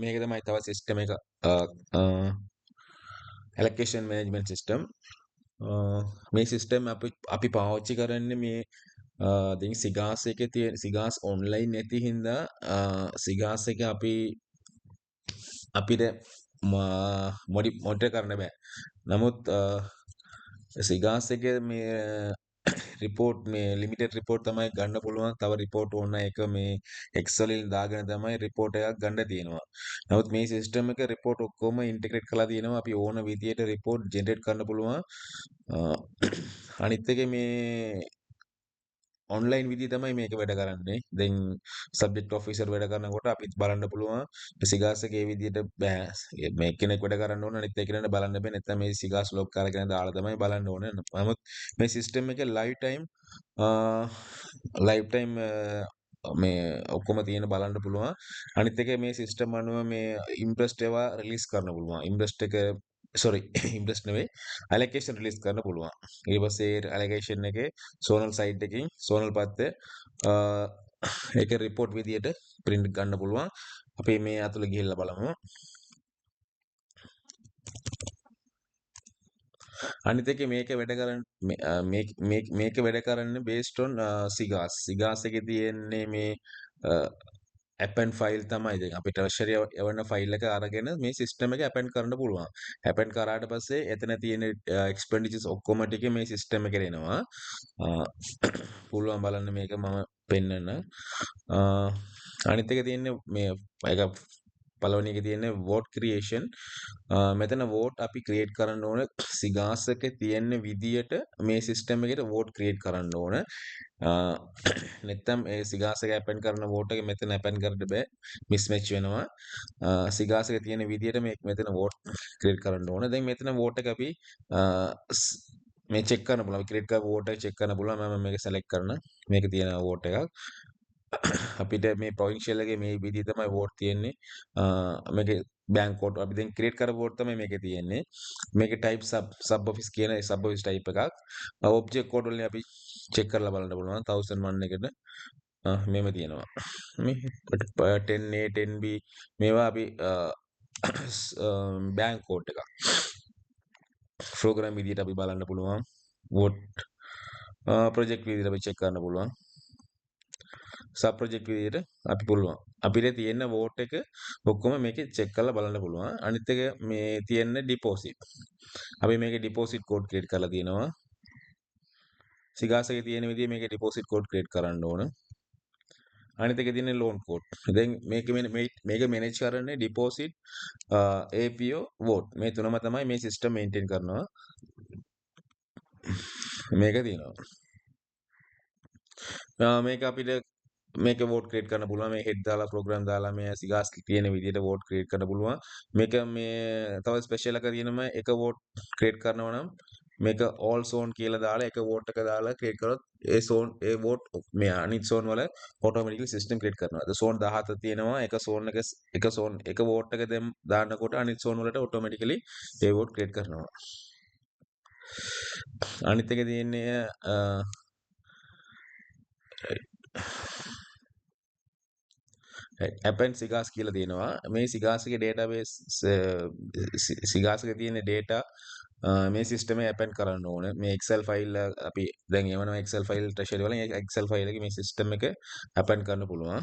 මේක තමයි තව සිස්ටම් එක allocation management system. මේ සිස්ටම් අපි පාවිච්චි කරන්නේ මේ දැන් සිගාස් එකේ තියෙන සිගාස් ඔන්ලයින් නැති හින්දා සිගාස් එක අපිට මොඩිෆයි කරන්න බෑ. නමුත් සිගාස් එකේ මේ රිපෝට් මේ ලිමිටඩ් රිපෝට් තමයි ගන්න පුළුවන්. තව රිපෝට් ඕන එක මේ Excel වලින් දාගෙන තමයි රිපෝට් එකක් ගන්න තියෙනවා. නමුත් මේ සිස්ටම් එක රිපෝට් ඔක්කොම ඉන්ටිග්‍රේට් කරලා තියෙනවා. අපි ඕන විදියට රිපෝට් ජෙනරේට් කරන්න පුළුවන්. අනිත් එකේ මේ ඔන්ලයින් විදිහ තමයි මේක වැඩ කරන්නේ. දැන් සබ්ජෙක්ට් ඔෆිසර් වැඩ කරනකොට අපිත් බලන්න පුළුවන් සිගාස් එකේ ඒ විදිහට බෑ. මේ කෙනෙක් වැඩ කරන්න ඕන අනිත් එක්කෙනාට බලන්න බෑ. නැත්නම් මේ සිගාස් ලොක් කරගෙන දාලා තමයි බලන්න ඕනේ. නමුත් මේ සිස්ටම් එකේ ලයිව් ටයිම් මේ ඔක්කොම තියෙන බලන්න පුළුවන්. අනිත් එක මේ සිස්ටම් අනුව මේ ඉම්ප්‍රෙස්ඩ් ඒවා රිලීස් කරන්න පුළුවන්. ඉම්ප්‍රෙස්ඩ් එක සෝරි ඉම්ප්‍රෙස්ඩ් නෙවෙයි ඇලොකේෂන් රිලීස් කරන්න පුළුවන්. ඊට පස්සේ ඇලොකේෂන් එකේ සෝනල් සයිට් එකකින් සෝනල් පත්තේ ඒක රිපෝට් විදියට print ගන්න පුළුවන්. අපි මේ අතුල ගිහිල්ලා බලමු. අනිත් එකේ මේක වැඩ කරන්නේ මේක වැඩ කරන්නේ based on සිගාස්. සිගාස් එකේ තියෙන්නේ මේ append file තමයි. දැන් අපිට අවශ්‍ය යවන ෆයිල් එක අරගෙන මේ සිස්ටම් එක append කරන්න පුළුවන්. append කරාට පස්සේ එතන තියෙන expenditures ඔක්කොම ටික මේ සිස්ටම් එකේ එනවා. පුළුවන් බලන්න මේක මම පෙන්නන්න. අනිත් එක තියෙන්නේ මේ ඒක පළවෙනි එකේ තියෙන්නේ vote creation. මෙතන vote අපි create කරන්න ඕන සිගාස් එකේ තියෙන විදියට මේ සිස්ටම් එකට vote create කරන්න ඕන. නැත්නම් ඒ සිගාස් එක append කරන vote එක මෙතන append කරන්න බෑ. mismatch වෙනවා. සිගාස් එකේ තියෙන විදියට මෙතන vote create කරන්න ඕන. දැන් මෙතන vote එක අපි මේ check කරන්න පුළුවන්. create කරපු vote එක check කරන්න පුළුවන්. මම මේක select කරන. මේක තියෙන vote එකක්. අපිට මේ ප්‍රොවින්ෂියල් එකේ මේ විදිහ තමයි vote තියෙන්නේ. මේකේ බැංක් කෝඩ් අපි දැන් ක්‍රියේට් කරපු vote තමයි මේකේ තියෙන්නේ. මේකේ type sub office කියන sub office type එකක්. object code වලින් අපි check කරලා බලන්න පුළුවන් 1001 එකට. මෙහෙම තියෙනවා. මේ 10A 10B මේවා අපි බැංක් කෝඩ් එකක්. ප්‍රෝග්‍රෑම් විදිහට අපි බලන්න පුළුවන්. vote project විදිහට අපි check කරන්න පුළුවන්. සබ් ප්‍රොජෙක්ට් විදිහට අපි පුළුවන්. අපිට තියෙන වෝට් එක ඔක්කොම මේකේ චෙක් කරලා බලන්න පුළුවන්. අනිත් එක මේ තියෙන ඩිපොසිට්. අපි මේකේ ඩිපොසිට් කෝඩ් ක්‍රියේට් කරලා තියෙනවා. සිගාස් එකේ තියෙන විදිහ මේකේ ඩිපොසිට් කෝඩ් ක්‍රියේට් කරන්න ඕන. අනිත් එකේ තියෙන ලෝන් කෝඩ්. දැන් මේක මැනේජ් කරන්නේ ඩිපොසිට් APO වෝට්. මේ තුනම තමයි මේ සිස්ටම් මේන්ටේන් කරනවා. මේක තියෙනවා. මේක අපිට මේක වෝට් ක්‍රියේට් කරන්න පුළුවන්. මේ හෙඩ් දාලා ප්‍රෝග්‍රෑම් දාලා මේ සිගාස් තියෙන විදිහට වෝට් ක්‍රියේට් කරන්න පුළුවන්. මේක මේ තව ස්පෙෂල් එක තියෙනම එක වෝට් ක්‍රියේට් කරනවා නම් මේක all zone කියලා දාලා එක වෝට් එක දාලා ක්‍රියේට් කරොත් ඒ වෝට් මේ අනිත් zone වල ඔටෝමැටිකලි සිස්ටම් ක්‍රියේට් කරනවා. ඒ zone 17 තියෙනවා. එක වෝට් එක දාන්නකොට අනිත් zone වලට ඔටෝමැටිකලි ඒ වෝට් ක්‍රියේට් කරනවා. අනිත් එක තියෙන්නේ append සිගාස් කියලා තියෙනවා. මේ සිගාස් එකේ database සිගාස් එකේ තියෙන data මේ සිස්ටම් එකේ append කරන්න ඕනේ. මේ Excel file අපි දැන් එවනවා Excel file treasury වලින් ඒ Excel file එකේ මේ සිස්ටම් එක append කරන්න පුළුවන්.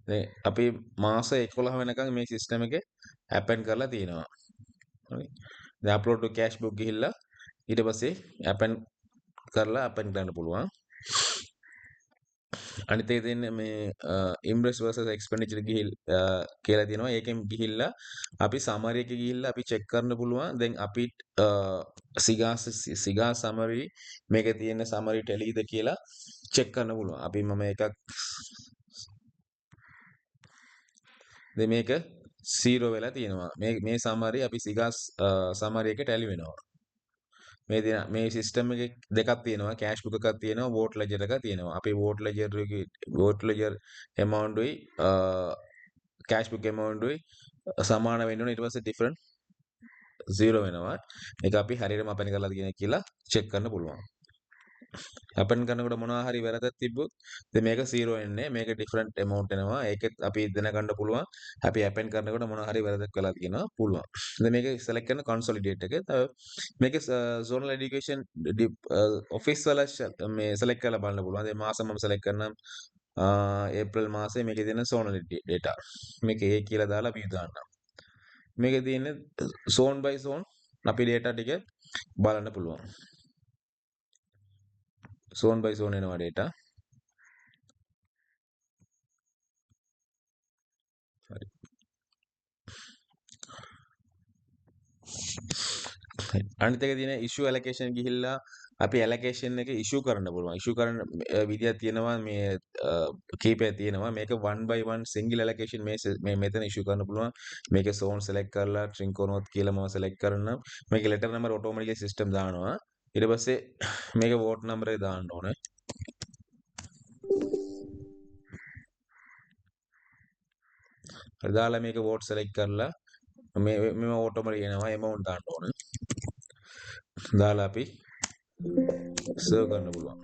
දැන් අපි මාස 11 වෙනකන් මේ සිස්ටම් එකේ append කරලා තියෙනවා. හරි. දැන් upload to cash book ගිහිල්ලා ඊට පස්සේ append කරලා append කරන්න පුළුවන්. අනිත් එක තියෙන්නේ මේ impress versus expenditure කියලා තියෙනවා. ඒකෙන් ගිහිල්ලා අපි summary එකේ ගිහිල්ලා අපි check කරන්න පුළුවන්. දැන් අපි සිගාස් summary මේකේ තියෙන summary tallyද කියලා check කරන්න පුළුවන්. අපි මම එකක් දැන් මේක 0 වෙලා තියෙනවා. මේ summary අපි සිගාස් summary එකේ tally වෙනවා. මේ සිස්ටම් එකේ දෙකක් තියෙනවා කෑෂ් බුක් එකක් තියෙනවා වෝට් ලෙජර් එකක් තියෙනවා. අපි වෝට් ලෙජර් amount උයි කෑෂ් බුක් amount උයි සමාන වෙන්න ඕනේ. ඊට පස්සේ ඩිෆරන්ට් 0 වෙනවා. ඒක අපි හරියටම අපෙන් කරලා තියෙන කියලා චෙක් කරන්න පුළුවන්. අපෙන් කරනකොට මොනවා හරි වැරද්දක් තිබ්බොත් ඉතින් මේක 0 එන්නේ මේක ඩිෆරන්ට් amount එනවා ඒකෙත් අපි දැනගන්න පුළුවන් අපි append කරනකොට මොනවා හරි වැරද්දක් වෙලා තියෙනවා පුළුවන් ඉතින් මේක select කරන consolidate එක තව මේක zonal education office වල මේ select කරලා බලන්න පුළුවන් දැන් මාස මම select කරනම් ඒප්‍රිල් මාසේ මේකේ තියෙන zonal data මේක A කියලා දාලා අපි දාන්නම් මේකේ තියෙන zone by zone අපි data ටික බලන්න පුළුවන් zone by zone එනවා data හරි අනිත් එක තියෙන issue allocation ගිහිල්ලා අපි allocation එක issue කරන්න පුළුවන් issue කරන්න විදියක් තියෙනවා මේ කීපයක් තියෙනවා මේක one by one single allocation මේ මෙතන issue කරන්න පුළුවන් මේක zone select කරලා trinconoth කියලා මම select කරනවා මේක letter number automatically system දානවා ඊට පස්සේ මේක vote number එක දාන්න ඕනේ හරි දාලා මේක vote select කරලා මේව automatically එනවා amount දාන්න ඕනේ දාලා අපි serve කරන්න පුළුවන්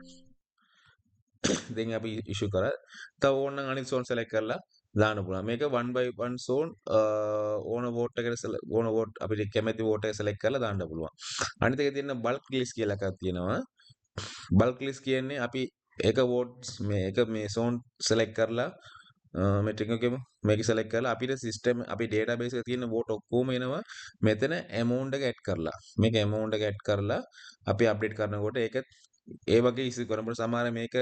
දැන් අපි issue කරා තව ඕනනම් අනිත් zone select කරලා දාන්න පුළුවන් මේක one by one zone ඕන vote එකට ඕන vote අපිට කැමති vote එක select කරලා දාන්න පුළුවන් අනිත් එක තියෙන bulk list කියලා එකක් තියෙනවා bulk list කියන්නේ අපි එක votes මේ zone select කරලා මෙට්‍රික් එකෙම මේක select කරලා අපිට system අපි database එකේ තියෙන vote ඔක්කොම එනවා මෙතන amount එක add කරලා මේක amount එක add කරලා අපි update කරනකොට ඒක ඒ වගේ ඉස්සු කරනකොට සමහර මේක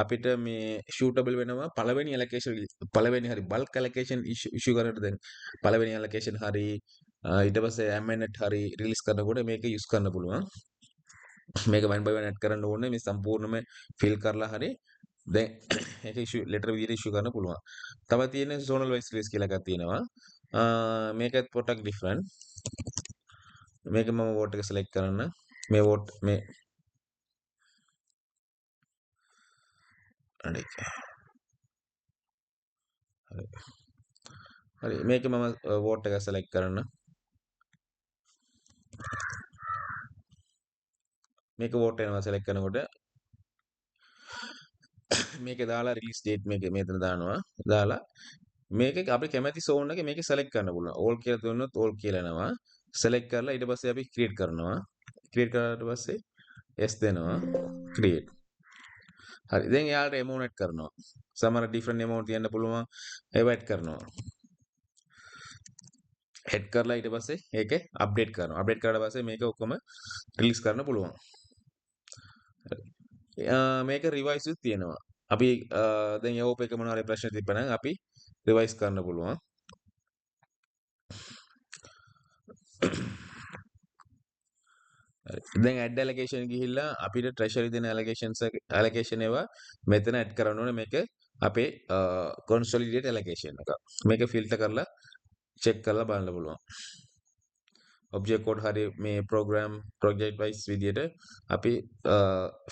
අපිට මේ shootable වෙනවා පළවෙනි allocation පළවෙනි හරි bulk allocation issue කරනකොට දැන් පළවෙනි allocation හරි ඊට පස්සේ amendment හරි release කරනකොට මේක use කරන්න පුළුවන් මේක one by one add කරන්න ඕනේ මේ සම්පූර්ණයෙන්ම fill කරලා හරි දැන් ඒක issue letter විදිහට issue කරන්න පුළුවන්. තව තියෙන zonal wise release කියලා එකක් තියෙනවා. මේකත් පොඩ්ඩක් different. මේක මම vote එක select කරන්න. මේ vote මේ හරි. හරි මේක මම vote එක select කරන්න. මේක vote එනවා select කරනකොට මේක දාලා release date මේක මෙතන දානවා. දාලා මේක අපි කැමති zone එක මේක select කරන්න පුළුවන්. all කියලා දුන්නොත් all කියලා එනවා. select කරලා ඊට පස්සේ අපි create කරනවා. create කරාට පස්සේ yes දෙනවා. create. හරි. දැන් එයාලට amount add කරනවා. සමහර different amount තියන්න පුළුවන්. ඒව add කරනවා. add කරලා ඊට පස්සේ ඒක update කරනවා. update කරාට පස්සේ මේක ඔක්කොම release කරන්න පුළුවන්. මේක revise උත් තියෙනවා. අපි දැන් යෝප එක මොනවා හරි ප්‍රශ්න තිබ්බනම් අපි revise කරන්න පුළුවන්. දැන් add allocation ගිහිල්ලා අපිට treasury දෙන allocation ඒවා මෙතන add කරන්න ඕනේ මේක අපේ consolidate allocation එක. මේක filter කරලා check කරලා බලන්න පුළුවන්. object code හරි මේ program project wise විදියට අපි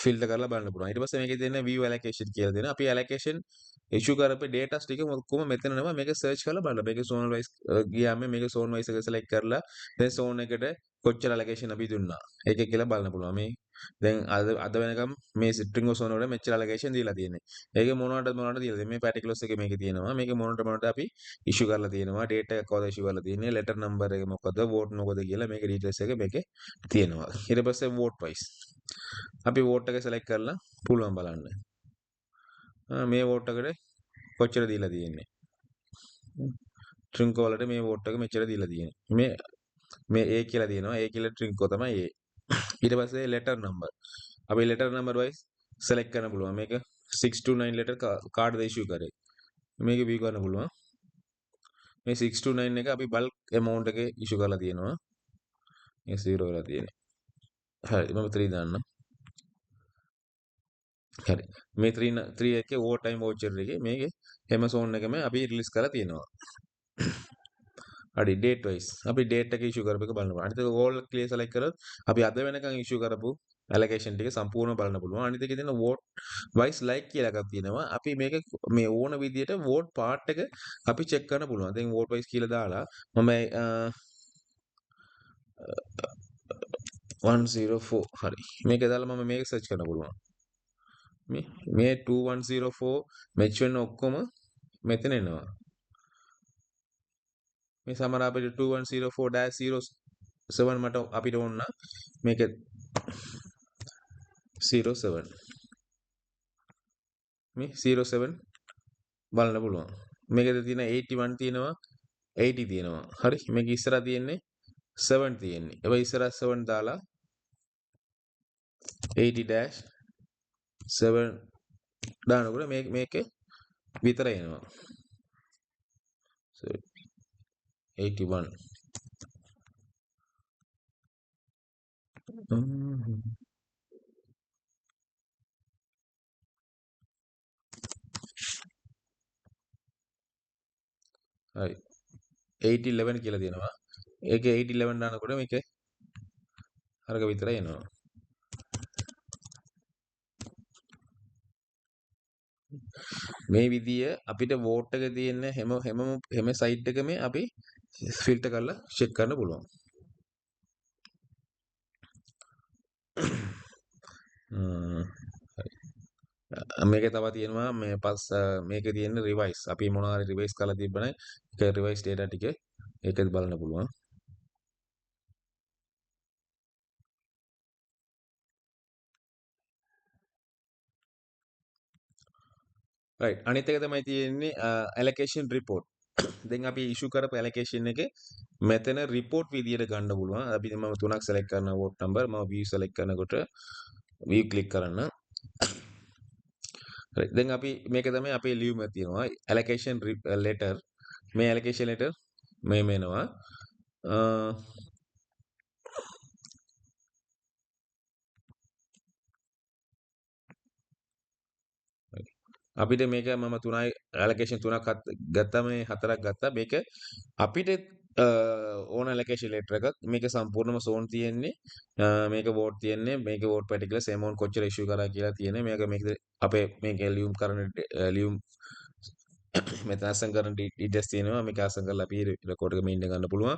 filter කරලා බලන්න පුළුවන්. ඊට පස්සේ මේකේ තියෙන view allocation කියලා දෙනවා. අපි allocation issue කරපු data ටික ඔක්කොම මෙතන නම මේක search කරලා බලන්න. මේක zone wise ගියාම මේක zone wise එක select කරලා දැන් zone එකට කොච්චර allocation අපි දුන්නා. ඒක කියලා බලන්න පුළුවන්. මේ දැන් අද වෙනකම් මේ string zone වල මෙච්චර allocation දීලා තියෙන්නේ. ඒකේ මොනවටද දීලා තියෙන්නේ. මේ particulars එකේ මේකේ තියෙනවා. මේකේ මොනට අපි issue කරලා තියෙනවා. date එක කවද issue කරලා තියෙන්නේ. letter number එක මොකද vote මොකද කියලා මේකේ details එක මේකේ තියෙනවා. ඊට පස්සේ vote wise අපි vote එක select කරලා පුළුවන් බලන්න. මේ vote එකට කොච්චර දීලා තියෙන්නේ. trinco වලට මේ vote එක මෙච්චර දීලා තියෙන්නේ. මේ A කියලා තියෙනවා. A කියලා trinco තමයි A. ඊට පස්සේ letter number. අපි letter number wise select කරන්න පුළුවන්. මේක 629 letter කාඩ් ද issue කරේ. මේක view කරන්න පුළුවන්. මේ 629 එක අපි bulk amount එකේ issue කරලා තියෙනවා. මේ 0 වෙලා තියෙන්නේ. හරි මම 3 දාන්නම්. හරි. මේ 3 එකේ over time voucher එකේ මේකේ හැම zone එකම අපි release කරලා තියෙනවා. හරි date wise අපි date එක issue කරපු එක බලන්න පුළුවන්. අනිත් එක all clear select කරොත් අපි අද වෙනකන් issue කරපු allocation ටික සම්පූර්ණව බලන්න පුළුවන්. අනිත් එකේ තියෙන vote wise like කියලා එකක් තියෙනවා. අපි මේක මේ ඕන විදියට vote part එක අපි check කරන්න පුළුවන්. දැන් vote wise කියලා දාලා මම 104 හරි. මේක දාලා මම මේක search කරන්න පුළුවන්. මේ 2104 මැච් වෙන ඔක්කොම මෙතන එනවා. මේ සමහර අපිට 2104-07 මට අපිට ඕන නම් මේක 07 මේ 07 බලන්න පුළුවන්. මේකද තියෙන 81 තියෙනවා 80 තියෙනවා. හරි මේක ඉස්සරහා තියෙන්නේ 7 තියෙන්නේ. ඒවා ඉස්සරහා 7 දාලා 80-7 දානකොට මේකේ විතර එනවා. So 81 හරි 8011 කියලා දෙනවා. ඒකේ 8011 දානකොට මේකේ අරක විතරයි එනවා. මේ විදිය අපිට වෝට් එක තියෙන හැම සයිට් එකම අපි ෆිල්ටර් කරලා චෙක් කරන්න පුළුවන්. මේක තව තියෙනවා මේ මේකේ තියෙන රිවයිස් අපි මොනවා හරි රිවයිස් කරලා තිබ්බනම් ඒක රිවයිස් data ටික ඒකද බලන්න පුළුවන්. right අනිත් එක තමයි තියෙන්නේ allocation report. දැන් අපි issue කරපු allocation එකේ මෙතන report විදියට ගන්න පුළුවන්. අපි මම තුනක් select කරනවා vote number මම view select කරනකොට view click කරන්න. right දැන් අපි මේක තමයි අපේ ලියුම තියෙනවා allocation letter මේ allocation letter මේ එනවා. අපිට මේක මම තුනයි allocation තුනක් ගත්තා මේ හතරක් ගත්තා මේක අපිට ඕන allocation letter එකක් මේක සම්පූර්ණම zone තියෙන්නේ මේක vote තියෙන්නේ මේක vote particular amount කොච්චර issue කරා කියලා තියෙන්නේ මේක අපේ මේක ලියුම් කරන ලියුම් මෙතන අසම් කරන details තියෙනවා මේක අසම් කරලා අපි record එක maintain ගන්න පුළුවන්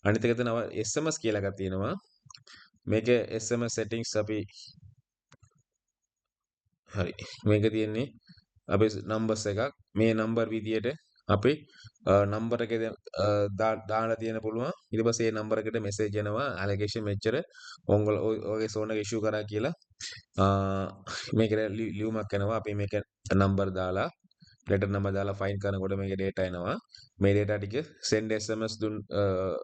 අනිත් එක තමයි SMS කියලා එකක් තියෙනවා මේක SMS settings අපි හරි මේක තියෙන්නේ අපි නම්බර්ස් එකක් මේ නම්බර් විදියට අපි නම්බර එක දාලා තියෙන පුළුවන් ඊට පස්සේ ඒ නම්බර එකට මෙසේජ් එනවා ඇලිගේෂන් මෙච්චර ඔයගේ සෝන් එක ඉෂුව කරා කියලා මේකට ලියුමක් එනවා අපි මේක නම්බර් දාලා ලෙටර් නම්බර් දාලා ෆයින් කරනකොට මේකේ data එනවා මේ data ටික send SMS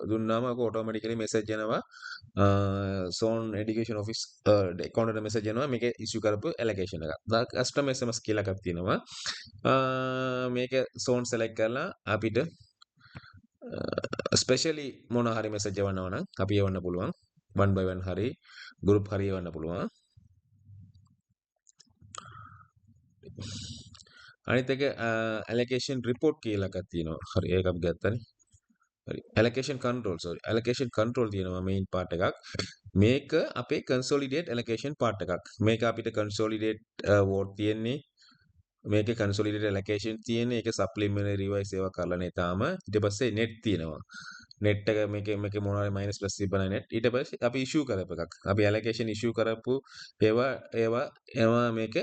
දුන්නාම ඔක ඔටෝමැටිකලි මෙසේජ් එනවා zone education office account එකට මෙසේජ් එනවා මේක ඉෂුව කරපු allocation එකක් custom SMS කියලා එකක් තියෙනවා මේක zone select කරලා අපිට ස්පෙෂලි මොන හරි මෙසේජ් එවනවා නම් අපි එවන්න පුළුවන් 1 by 1 හරි group හරි එවන්න පුළුවන් අනිත් එක allocation report කියලා එකක් තියෙනවා. හරි ඒක අපි ගත්තානේ. හරි allocation control allocation control තියෙනවා main part එකක්. මේක අපේ consolidate allocation part එකක්. මේක අපිට consolidate vote තියෙන්නේ. මේකේ consolidate allocation තියෙන්නේ. ඒක supplementary revise ඒවා කරලා නේ තාම. ඊට පස්සේ net තියෙනවා. net එක මේකේ මොනවාරි minus plus තිබ්බනම් net. ඊට පස්සේ අපි issue කරපු එකක්. අපි allocation issue කරපු ඒවා මේක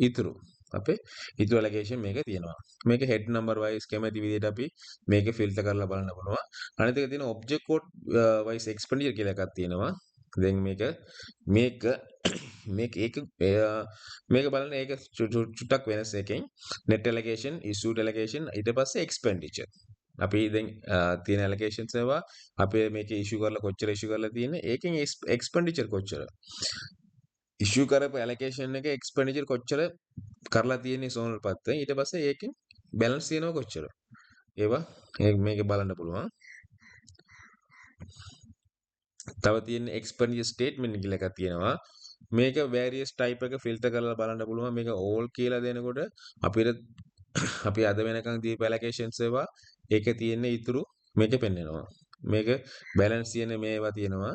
ඉතුරු. අපේ ඉතුරු allocation මේක තියෙනවා. මේක head number wise කැමති විදිහට අපි මේක filter කරලා බලන්න පුළුවන්. අනිත් එක තියෙන object code wise expenditure කියලා එකක් තියෙනවා. දැන් මේක බලන්න ඒක චුට්ටක් වෙනස් එකකින් net allocation issued allocation ඊට පස්සේ expenditure අපි දැන් තියෙන allocations ඒවා අපි මේක issue කරලා කොච්චර issue කරලා තියෙන්නේ ඒකෙන් expenditure කොච්චර issue කරපු allocation එක expenditure කොච්චර කරලා තියෙන්නේ zone වල පැත්තේ ඊට පස්සේ ඒකෙන් balance තියෙනවා කොච්චර ඒවා මේක බලන්න පුළුවන් තව තියෙන expenditure statement කියලා එකක් තියෙනවා මේක various type එක filter කරලා බලන්න පුළුවන් මේක all කියලා දෙනකොට අපිට අපි අද වෙනකන් දීපු allocations ඒවා ඒකේ තියෙන ඉතුරු මේක පෙන්නනවා මේක balance තියෙන මේවා තියෙනවා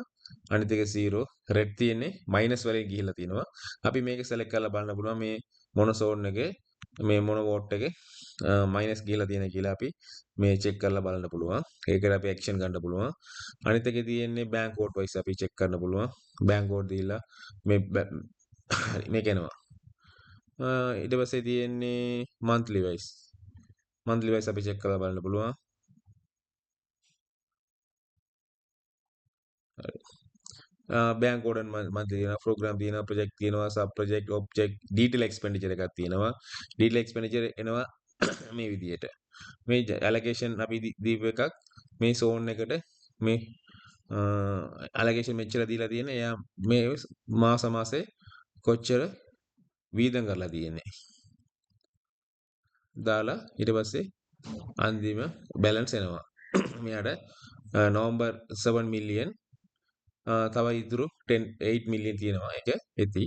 අනිත් එක 0 red තියෙන්නේ minus වලින් ගිහිල්ලා තියෙනවා අපි මේක select කරලා බලන්න පුළුවන් මේ මොන zone එකේ මේ මොන vote එකේ minus ගිහිල්ලා තියෙන කියලා අපි මේ check කරලා බලන්න පුළුවන් ඒකට අපි action ගන්න පුළුවන් අනිත් එකේ තියෙන්නේ bank code wise අපි check කරන්න පුළුවන් bank code දීලා මේක එනවා ඊට පස්සේ තියෙන්නේ monthly wise. monthly wise අපි check කරලා බලන්න පුළුවන්. හරි. බෑන්ක් ඕඩර් monthly තියෙනවා, program තියෙනවා, project තියෙනවා, sub project, object, detail expenditure එකක් තියෙනවා. detail expenditure එනවා මේ විදිහට. මේ allocation අපි දීපු එකක් මේ zone එකට මේ allocation මෙච්චර දීලා තියෙන්නේ. එයා මේ මාසේ කොච්චර වීදම් කරලා තියෙන්නේ. දාලා ඊට පස්සේ අන්තිම බැලන්ස් එනවා. මෙයාට නවම්බර් 7 මිලියන් තව ඉතුරු 8 මිලියන් තියෙනවා. ඒක ඇති.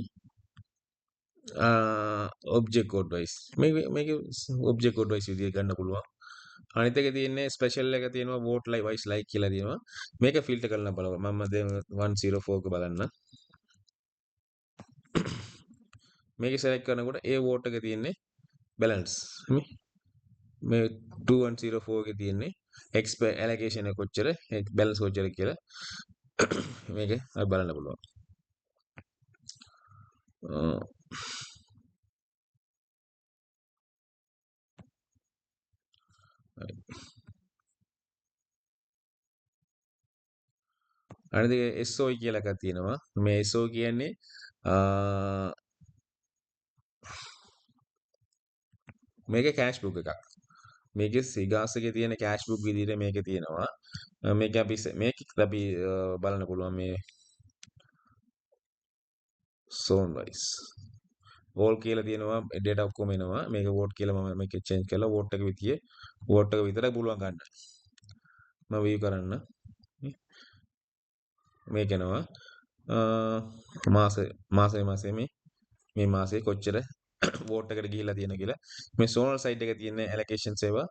ඔබ්ජෙක්ට් කෝඩ් වයිස් මේක ඔබ්ජෙක්ට් කෝඩ් වයිස් විදිහට ගන්න පුළුවන්. අනිත් එකේ තියෙන්නේ ස්පෙෂල් එක තියෙනවා වෝට් ලයි වයිස් ලයික් කියලා තියෙනවා. මේක ෆිල්ටර් කරලා බලන්න. මම දැන් 104 එක බලන්න. මේක සෙලක්ට් කරනකොට ඒ වෝට් එකේ තියෙන්නේ බැලන්ස්. මේ 2104 එකේ තියෙන්නේ allocation එක කොච්චර බැලන්ස් කොච්චර කියලා මේක බලන්න පුළුවන්. අනිත් එක SOE කියලා එකක් තියෙනවා. මේ SOE කියන්නේ මේක කෑෂ් බුක් එකක්. මේකේ සිගාස් එකේ තියෙන කෑෂ් බුක් විදිහට මේකේ තියෙනවා. මේක අපි බලන්න පුළුවන් මේ zone wise. වෝල් කියලා තියෙනවා data ඔක්කොම එනවා. මේක වෝට් කියලා මම මේක change කරලා වෝට් එක විදිහේ වෝට් එක විතරයි පුළුවන් ගන්න. මම view කරන්න. මේක එනවා. මාසේ මේ මාසේ කොච්චර වෝට් එකට ගිහිල්ලා තියෙන කියලා. මේ zonal site එකේ තියෙන allocation සේවා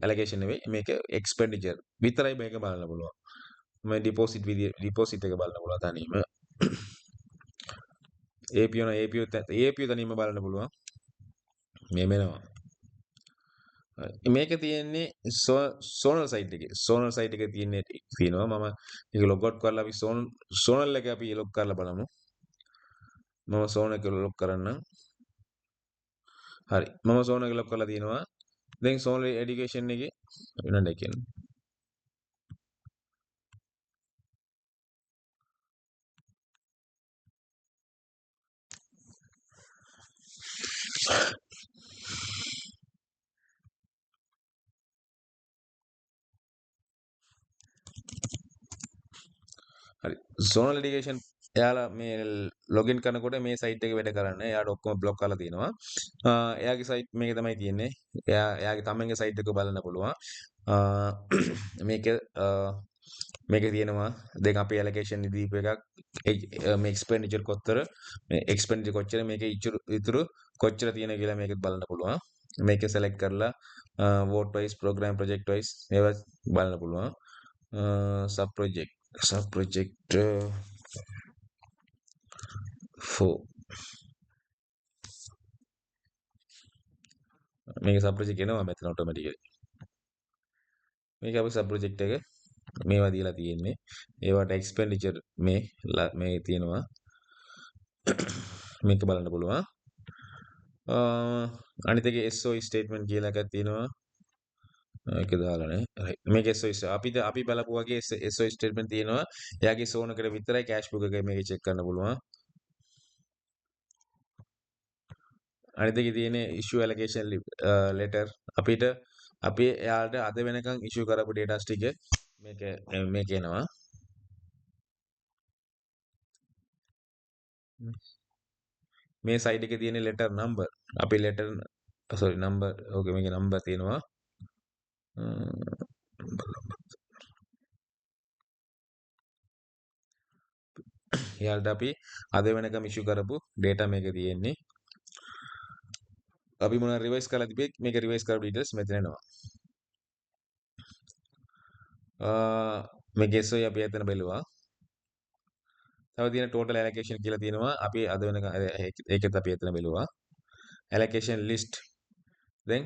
allocation නෙවෙයි මේක expenditure විතරයි මේක බලන්න පුළුවන්. මේ deposit එක බලන්න පුළුවන් තනියම. APO තනියම බලන්න පුළුවන්. මේ මෙනවා. මේක තියෙන්නේ zonal site එකේ. zonal site එකේ තියෙනවා. මම ඒක log out කරලා අපි zonal එක අපි log කරලා බලමු. මම zone එක log කරන්න. හරි. මම zone එක log කරලා තියෙනවා. දැන් zonal education එකේ වෙනද කියන්නේ. හරි. zonal education එයාලා මේ ලොගින් කරනකොට මේ සයිට් එක වැඩ කරන්නේ. එයාට ඔක්කොම බ්ලොක් කරලා තියෙනවා. එයාගේ සයිට් මේක තමයි තියෙන්නේ. එයාගේ තමන්ගේ සයිට් එක බලන්න පුළුවන්. මේකේ තියෙනවා දැන් අපි allocation දීපු එකක් මේ expenditure කොච්චර මේකේ ඉතුරු කොච්චර තියෙන කියලා මේකත් බලන්න පුළුවන්. මේක select කරලා vote wise program project wise ඒවා බලන්න පුළුවන්. sub project 4 මේක sub project එනවා මෙතන automatically. මේක අපි sub project එක මේවා දීලා තියෙන්නේ. ඒවට expenditure මේ තියෙනවා. මේක බලන්න පුළුවන්. අනිත් එකේ SOE statement කියලා එකක් තියෙනවා. ඒක දාලා නැහැ. right. මේක SOE අපි බලපු වගේ SOE statement තියෙනවා. එයාගේ zone එකට විතරයි cash book එක මේක check කරන්න පුළුවන්. අනිත් එකේ තියෙන්නේ issue allocation letter අපි එයාලට අද වෙනකන් issue කරපු data ටික මේක එනවා. මේ සයිඩ් එකේ තියෙන letter number අපි number ඕකේ මේකේ number තියෙනවා. එයාලට අපි අද වෙනකම් issue කරපු data මේකේ තියෙන්නේ. අපි මොනවා රිවයිස් කරලා තිබෙත් මේක රිවයිස් කරපු details මෙතන එනවා. මේක SOE අපි එතන බැලුවා. තව තියෙන total allocation කියලා තියෙනවා. අපි අද වෙනකම් ඒකත් අපි එතන බැලුවා. allocation list දැන්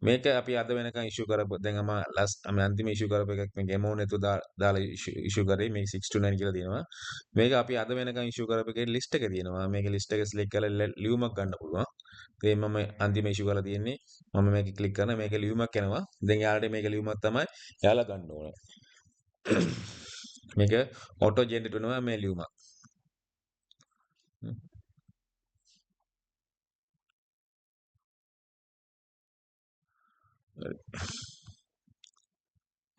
මේක අපි අද වෙනකන් issue කරපු දැන් මම අන්තිම issue කරපු එකක් මේක amount එක දාලා issue කරේ මේක 629 කියලා තියෙනවා. මේක අපි අද වෙනකන් issue කරපු එකේ list එක තියෙනවා. මේක list එක select කරලා ලියුමක් ගන්න පුළුවන්. ඉතින් මම අන්තිම ඉෂුව කරලා තියෙන්නේ මම මේක ක්ලික් කරන මේක ලියුමක් යනවා. දැන් යාළුවට මේක ලියුමක් තමයි යාළුවා ගන්න ඕන. මේක ඔටෝ ජෙනරේට් වෙනවා මේ ලියුමක්.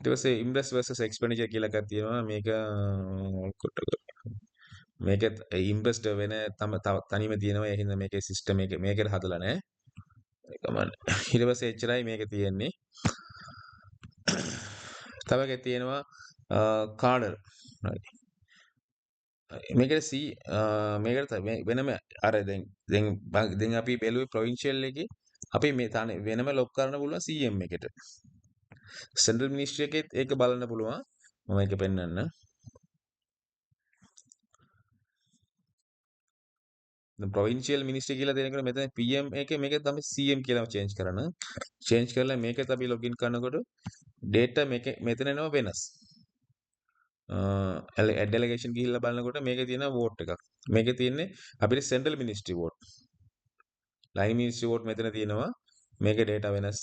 ඊට පස්සේ ඉන්වෙස්ට් versus expenditure කියලා එකක් තියෙනවා. මේක මේක ඉන්වෙස්ට් වෙන තනියම තියෙනවා. ඒ හින්දා මේකේ සිස්ටම් එක මේකට හදලා නැහැ. කමන්න. ඊට පස්සේ එච්චරයි මේක තියෙන්නේ. තව එකක් තියෙනවා කාඩර්. මේකට C මේකට වෙනම අර දැන් අපි බැලුවේ ප්‍රොවින්ෂියල් එකේ අපි මේ වෙනම ලොක් කරන්න පුළුවන් CM එකට. සෙන්ට්‍රල් මිනිස්ට්‍රි එකෙත් ඒක බලන්න පුළුවන්. මම ඒක පෙන්නන්න. දැන් ප්‍රොවින්ෂියල් මිනිස්ට්‍රි කියලා දෙනකොට මෙතන PM එකේ මේක තමයි CM කියලා චේන්ජ් කරන්න. චේන්ජ් කරලා මේකත් අපි ලොගින් කරනකොට data මේක මෙතන එනවා වෙනස්. ඩෙලිගේෂන් ගිහිල්ලා බලනකොට මේකේ තියෙන වෝට් එකක්. මේකේ තියෙන්නේ අපිට central ministry vote. Line ministry vote මෙතන තියෙනවා. මේකේ data වෙනස්.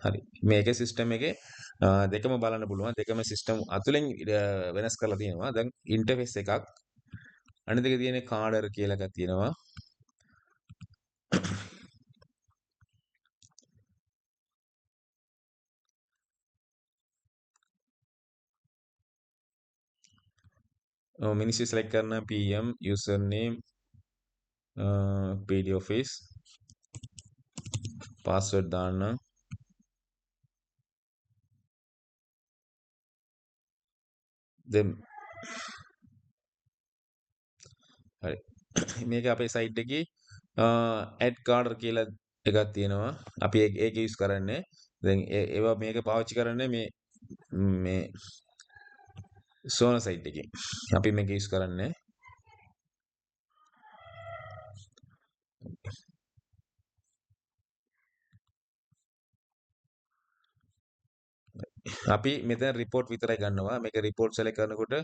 හරි. මේකේ සිස්ටම් එකේ දෙකම බලන්න පුළුවන්. දෙකම සිස්ටම් අතුලෙන් වෙනස් කරලා තියෙනවා. දැන් ඉන්ටර්ෆේස් එකක් අනිත් එකේ තියෙන්නේ කාඩර් කියලා එකක් තියෙනවා. මිනිස්ට්‍රි select කරන PM username PD office password දාන්න. then හරි. මේක අපේ සයිට් එකේ add කාඩර් කියලා එකක් තියෙනවා. අපි ඒක යූස් කරන්නේ. දැන් ඒවා මේක පාවිච්චි කරන්නේ මේ සෝන සයිට් එකේ. අපි මේක යූස් කරන්නේ. අපි මෙතන රිපෝට් විතරයි ගන්නවා. මේක රිපෝට් select කරනකොට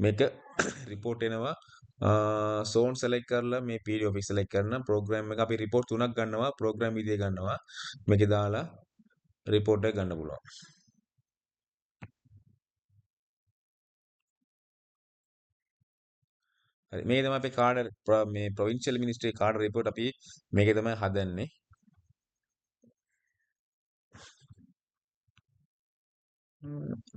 මේක රිපෝට් එනවා. සෝන් select කරලා මේ PD office select කරන program එක අපි රිපෝට් තුනක් ගන්නවා. program විදිය ගන්නවා. මේකේ දාලා රිපෝට් එක ගන්න පුළුවන්. හරි. මේක තමයි අපේ කාඩර් මේ provincial ministry කාඩර් රිපෝට් අපි මේකේ තමයි හදන්නේ.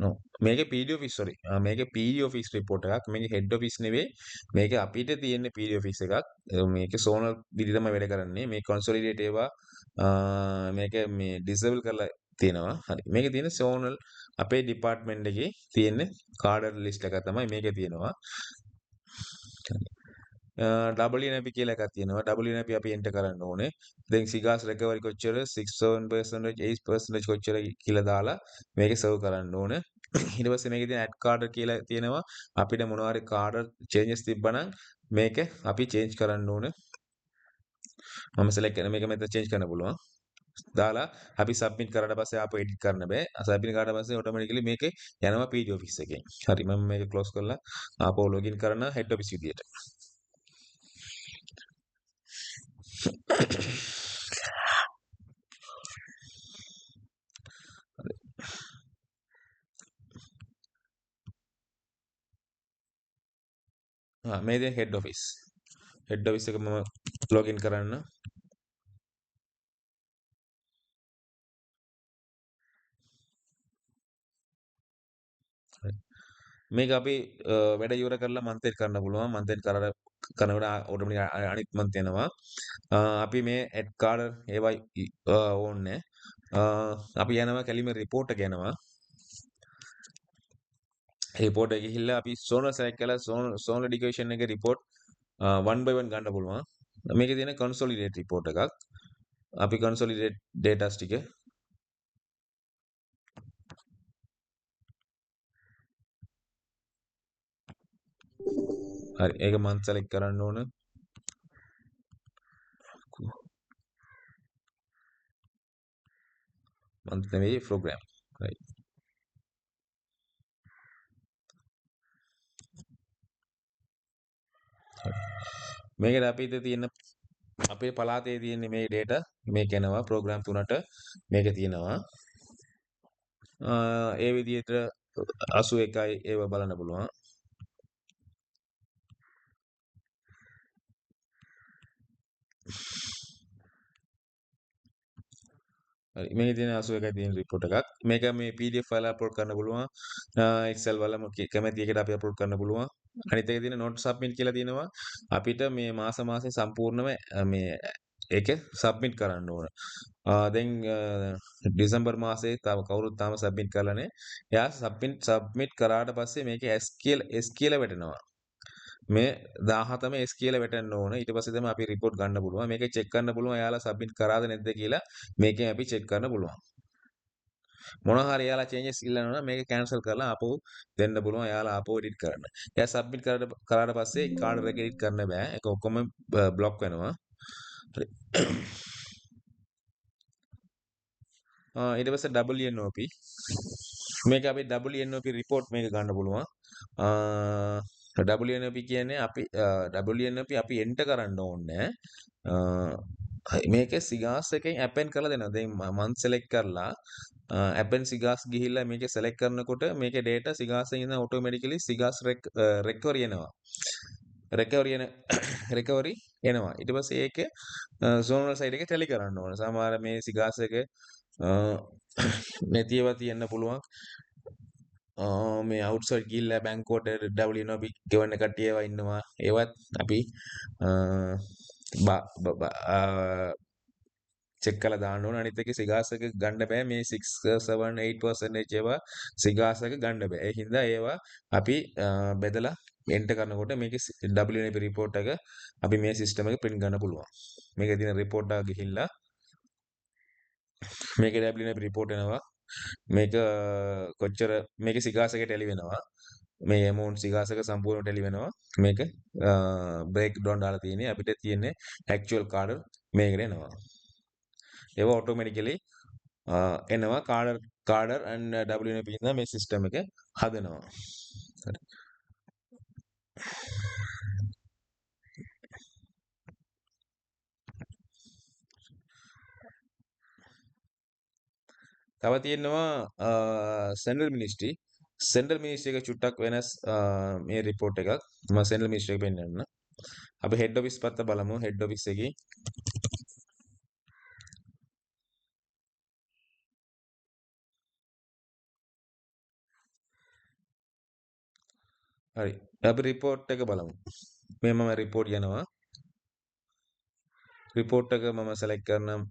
no මේකේ PD office sorry මේකේ PD office report එකක් මේකේ head office නෙවෙයි මේකේ අපිට තියෙන PD office එකක් මේකේ zonal විදි තමයි වැඩ කරන්නේ මේ consolidate ඒවා මේක මේ disable කරලා තියෙනවා හරි මේකේ තියෙන zonal අපේ department එකේ තියෙන cadre list එක තමයි මේකේ තියෙනවා WNP කියලා එකක් තියෙනවා WNP අපි enter කරන්න ඕනේ දැන් සිගාස් recovery කොච්චර 67% 8% කොච්චර කියලා දාලා මේකේ serve කරන්න ඕනේ ඊට පස්සේ මේකේ තියෙන add card කියලා තියෙනවා අපිට මොනවා හරි card changes තිබ්බනම් මේක අපි change කරන්න ඕනේ මම select කරන මේක මෙතන change කරන්න පුළුවන් දාලා අපි submit කරලා පස්සේ ආපහු edit කරන්න බෑ submit කරාට පස්සේ automatically මේකේ යනවා page office එකෙන් හරි මම මේක close කරලා ආපහු login කරන head office විදියට මේ දැන් head office එක මම login කරන්න මේක අපි වැඩ ඉවර කරලා month end කරන්න පුළුවන් month end කරනකොට automatic අනිත් month එනවා අපි මේ add card ඒවා ඕනේ අපි යනවා කැලිම report එක යනවා report එක ගිහිල්ලා අපි zonal select කරලා zonal education එක report one by one ගන්න පුළුවන් මේකේ තියෙන consolidate report එකක් අපි consolidate data ටික හරි ඒක month select කරන්න ඕන month නෙවෙයි program right මේකට අපිට තියෙන අපේ පළාතේ තියෙන්නේ මේ data මේක එනවා program 3ට මේක තියෙනවා. ඒ විදිහට 81යි ඒව බලන්න පුළුවන්. හරි මේකේ තියෙන 81යි තියෙන report එකක්. මේක මේ PDF file upload කරන්න පුළුවන්. Excel වල කැමති එකට අපි upload කරන්න පුළුවන්. අනිත් එකේ තියෙන not submit කියලා තියෙනවා. අපිට මේ මාසේ සම්පූර්ණම මේ ඒක සබ්මිට් කරන්න ඕන. දැන් ඩිසැම්බර් මාසේ තව කවුරුත් තාම සබ්මිට් කරලා නැහැ. එයා සබ්මිට් කරාට පස්සේ මේකේ S කියලා වැටෙනවා. මේ 17ම S කියලා වැටෙන්න ඕන. ඊට පස්සේ තමයි අපි report ගන්න පුළුවන්. මේක check කරන්න පුළුවන් එයාලා submit කරාද නැද්ද කියලා මේකෙන් අපි check කරන්න පුළුවන්. මොනවා හරි එයාලා changes ඉල්ලනවා නම් මේක cancel කරලා ආපහු දෙන්න පුළුවන්. එයාලා ආපහු edit කරන්න. එයා submit කරාට පස්සේ කාඩර් එක edit කරන්න බෑ. ඒක ඔක්කොම block වෙනවා. හරි. ඊට පස්සේ WNOP මේක අපි WNOP report මේක ගන්න පුළුවන්. WNOP කියන්නේ අපි WNOP අපි enter කරන්න ඕනේ. මේක සිගාස් එකෙන් append කරලා දෙනවා. දැන් මම select කරලා append සිගාස් ගිහිල්ලා මේක select කරනකොට මේකේ data සිගාස් එකෙන් ඉඳන් automatically සිගාස් recovery එනවා. recovery එනවා. ඊට පස්සේ ඒක zonal side එකේ tally කරන්න ඕනේ. සමහර මේ සිගාස් එක නැතිව තියෙන්න පුළුවන්. මේ අවුට්සයිඩ් ගිහිල්ලා බැංකුවට WNOP ගෙවන්න කට්ටිය ඒවා ඉන්නවා. ඒවත් අපි චෙක් කරලා දාන්න ඕන. අනිත් එක සිගාස් එක ගන්න බෑ. මේ 6 7 8% ඒවා සිගාස් එක ගන්න බෑ. ඒ හින්දා ඒවා අපි බෙදලා එන්ටර් කරනකොට මේකේ WNOP report එක අපි මේ සිස්ටම් එකේ print ගන්න පුළුවන්. මේකේ තියෙන report එක ගිහිල්ලා මේකේ WNOP report එනවා. මේක කොච්චර මේක සිගාස් එක ටැලි වෙනවා. මේ amount සිගාස් එක සම්පූර්ණ ටැලි වෙනවා. මේක break down දාලා තියෙන්නේ අපිට තියෙන්නේ actual card මේකට එනවා. ඒව automatically එනවා කාඩර් and WNOP ඉඳන් මේ සිස්ටම් එක හදනවා. හරි. තව තියෙනවා central ministry එක චුට්ටක් වෙනස් මේ report එකක්. මම central ministry එක පෙන්නන්න. අපි head office පැත්ත බලමු. head office එකේ හරි. අපි report එක බලමු. මේ මම report යනවා. report එක මම select කරනම්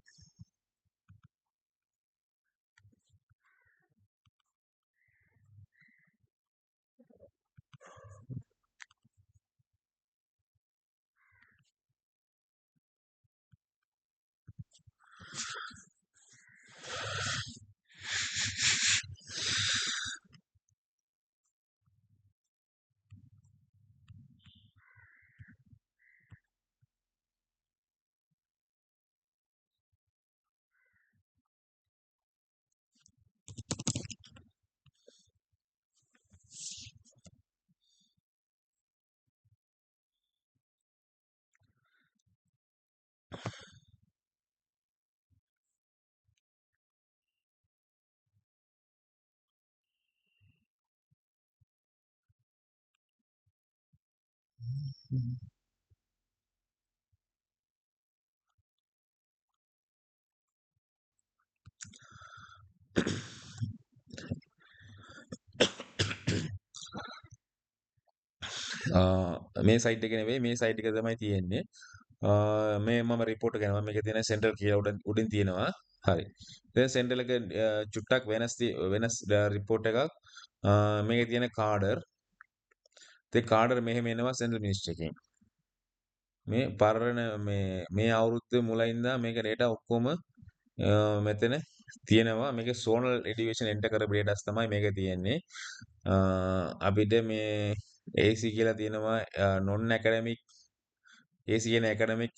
මේ සයිට් එක නෙවෙයි මේ සයිට් එක තමයි තියෙන්නේ. මේ මම report එක යනවා. මේකේ තියෙන central කියලා උඩින් තියෙනවා. හරි. දැන් central එක චුට්ටක් වෙනස් report එකක්. මේකේ තියෙන කාඩර්. ඒ කාඩර් මෙහෙම එනවා central ministry එකෙන්. මේ පරණ මේ අවුරුද්දේ මුලින් ඉඳන් මේක data ඔක්කොම මෙතන තියෙනවා. මේකේ zonal education enter කරපු data තමයි මේකේ තියෙන්නේ. අපිට මේ AC කියලා තියෙනවා non academic AC කියන academic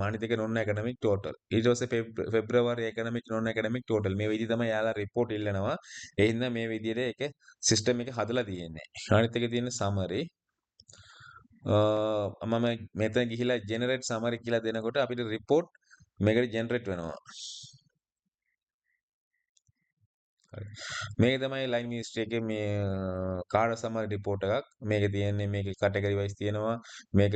අනිත් එක non academic total. ඊට පස්සේ February academic non academic total. මේ විදිහ තමයි යාලා report ඉල්ලනවා. ඒ හින්දා මේ විදිහට ඒක system එක හදලා තියෙන්නේ. අනිත් එකේ තියෙන summary මම මෙතන ගිහිලා generate summary කියලා දෙනකොට අපිට report මේකට generate වෙනවා. හරි. මේක තමයි line ministry එකේ මේ card summary report එකක්. මේකේ තියෙන්නේ මේකේ category wise තියෙනවා. මේක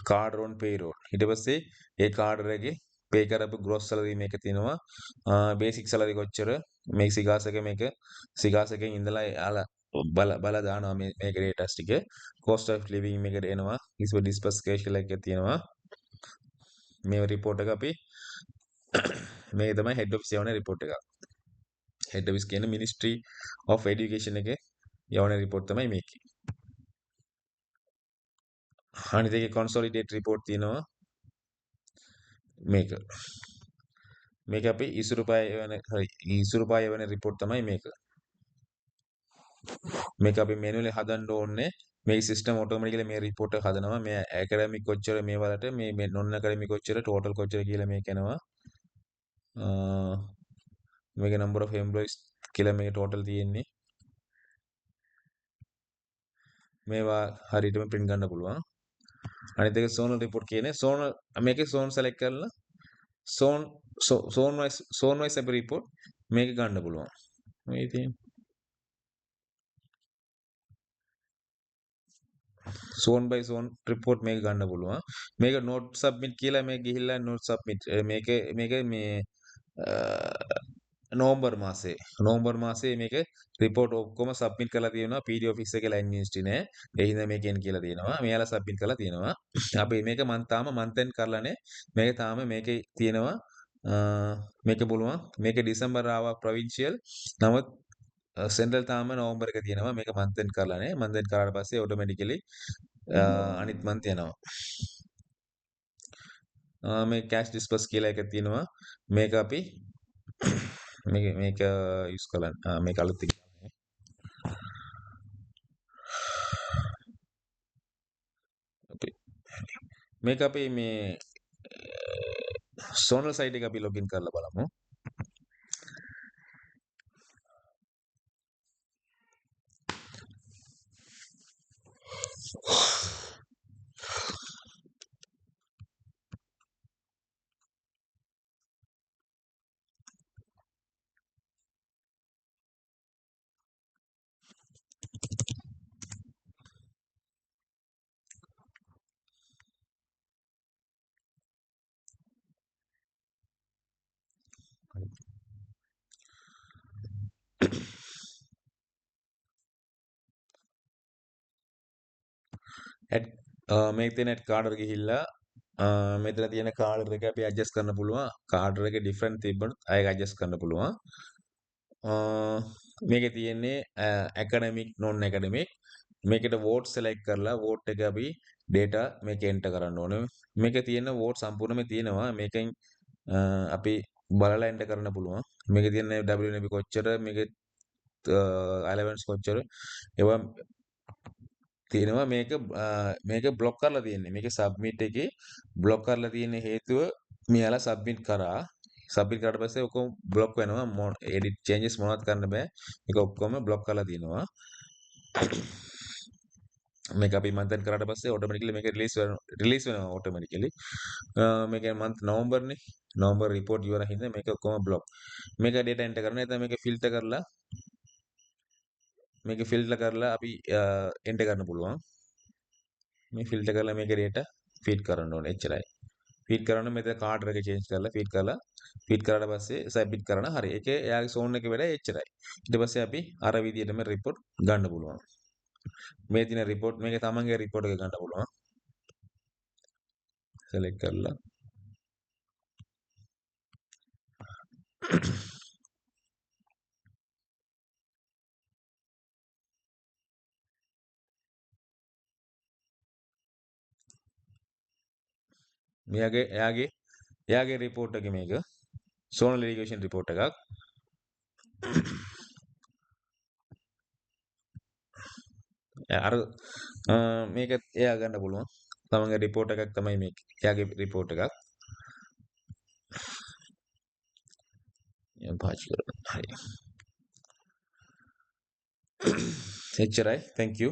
card on payroll. ඊට පස්සේ ඒ card එකේ pay කරපු gross salary මේක තියෙනවා. basic salary කොච්චර මේ සිගාස් එකේ මේක සිගාස් එකෙන් ඉඳලා යාලා බල දානවා මේක data ටික. cost of living මේකට එනවා. disperse cash එකක් තියෙනවා. මේ report එක අපි මේක තමයි head office යවන report එක. head office කියන්නේ ministry of education එකේ යවන report තමයි මේකේ. අනිත් එකේ consolidate report තියෙනවා. මේක. මේක අපි ඉසුරුපාය වෙන report තමයි මේක. මේක අපි manually හදන්න ඕනේ. මේ system automatically මේ report එක හදනවා. මේ academic කොච්චර මේ වලට මේ non academic කොච්චර total කොච්චර කියලා මේක එනවා. මේක number of employees කියලා මේ total තියෙන්නේ. මේවා හරියටම print ගන්න පුළුවන්. අනිත් එක zonal report කියන්නේ zonal මේකේ zone select කරලා zone wise අපි report මේක ගන්න පුළුවන්. මේ තියෙන්නේ zone by zone report මේක ගන්න පුළුවන්. මේක note submit කියලා මේ ගිහිල්ලා note submit මේක මේ නෝම්බර් මාසේ මේක report ඔක්කොම submit කරලා තියෙනවා PD office එකේ line ministry නෑ. ඒ හින්දා මේකෙන් කියලා තියෙනවා. මෙයාලා submit කරලා තියෙනවා. අපි මේක තාම month end කරලා නෑ. මේක තාම මේකේ තියෙනවා මේක පුළුවන්. මේක ඩිසෙම්බර් ආවා provincial. නමුත් සෙන්ට්‍රල් තාම නවම්බර් එක තියෙනවා. මේක month end කරලා නෑ. month end කරාට පස්සේ automatically අනිත් month යනවා. මේ cash disperse කියලා එක තියෙනවා. මේක අපි මේක යූස් කරන්න. මේක අලුත් එක. මේක අපි මේ zonal site එක අපි login කරලා බලමු. මේක තියෙන කාඩර් ගිහිල්ලා මෙතන තියෙන කාඩර් එක අපි ඇඩ්ජස්ට් කරන්න පුළුවන්. කාඩර් එක ඩිෆරන්ට් තිබ්බොත් ඒක ඇඩ්ජස්ට් කරන්න පුළුවන්. මේකේ තියෙන්නේ ඇකඩමික් non ඇකඩමික් මේකට වෝට් සෙලෙක්ට් කරලා වෝට් එක අපි data මේක එන්ටර් කරන්න ඕනේ. මේකේ තියෙන වෝට් සම්පූර්ණයෙන්ම තියෙනවා. මේකෙන් අපි බලලා එන්ටර් කරන්න පුළුවන්. මේකේ තියෙන WNB කොච්චර මේකේ allowance කොච්චර ඒවා තියෙනවා. මේක බ්ලොක් කරලා තියෙන්නේ. මේකේ සබ්මිට් එකේ බ්ලොක් කරලා තියෙන හේතුව මෙයාලා සබ්මිට් කරා. සබ්මිට් කරාට පස්සේ ඔක්කොම බ්ලොක් වෙනවා. එඩිට් චේන්ජස් මොනවත් කරන්න බෑ. මේක ඔක්කොම බ්ලොක් කරලා තියෙනවා. මේක අපි month end කරාට පස්සේ automatically මේක රිලීස් වෙනවා automatically. මේක month නවම්බර්නේ. නවම්බර් report ඉවර හින්දා මේක ඔක්කොම බ්ලොක්. මේක data enter කරනවා. එතන මේක filter කරලා අපි enter කරන්න පුළුවන්. මේ filter කරලා මේක data feed කරන්න ඕනේ. එච්චරයි. feed කරන්න මෙතන කාඩර් එක change කරලා feed කරාට පස්සේ submit කරන හරි. ඒකේ එයාගේ zone එකේ වැඩ එච්චරයි. ඊට පස්සේ අපි අර විදිහටම report ගන්න පුළුවන්. මේ තියෙන report මේක තමන්ගේ report එක ගන්න පුළුවන්. select කරලා එයාගේ report එක මේක zonal irrigation report එකක්. අර මේක එයා ගන්න පුළුවන්. තමන්ගේ report එකක් තමයි මේක. එයාගේ report එකක්. පාවිච්චි කරන්න. හරි. එච්චරයි. thank you.